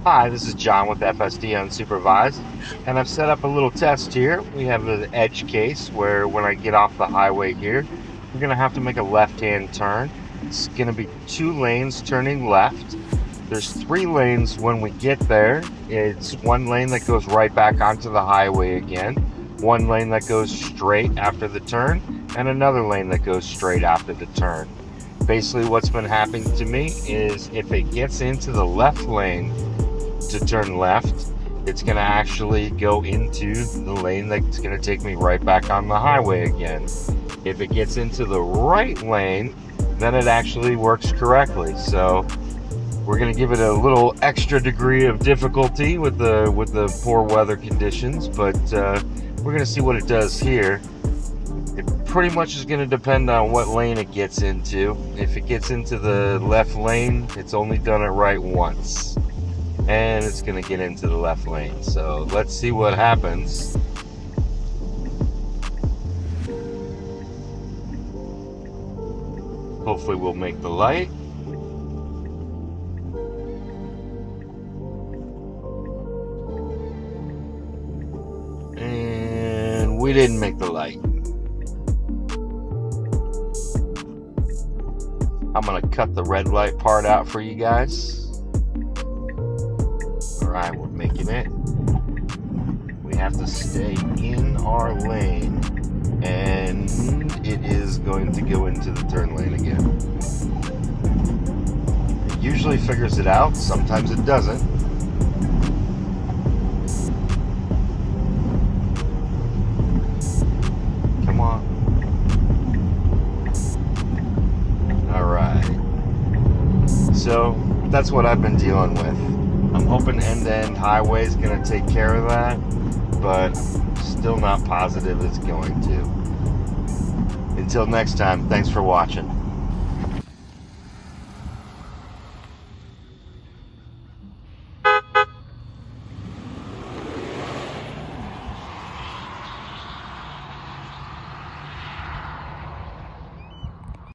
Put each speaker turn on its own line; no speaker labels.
Hi, this is John with FSD Unsupervised, and I've set up a little test here. We have an edge case where when I get off the highway here, we're going to have to make a left-hand turn. It's going to be 2 lanes turning left. There's 3 lanes when we get there. It's 1 lane that goes right back onto the highway again, 1 lane that goes straight after the turn, and another lane that goes straight after the turn. Basically, what's been happening to me is if it gets into the left lane to turn left, it's going to actually go into the lane that's going to take me right back on the highway again. If it gets into the right lane, then it actually works correctly. So we're going to give it a little extra degree of difficulty with the poor weather conditions, but we're going to see what it does here. It pretty much is going to depend on what lane it gets into. If it gets into the left lane, it's only done it right once, and it's going to get into the left lane. So let's see what happens. Hopefully we'll make the light. And we didn't make the light. I'm going to cut the red light part out for you guys. Alright, we're making it. We have to stay in our lane, and it is going to go into the turn lane again. It usually figures it out, sometimes it doesn't. Come on. Alright. So, that's what I've been dealing with. I'm hoping end-to-end highway is going to take care of that, but still not positive it's going to. Until next time, thanks for watching.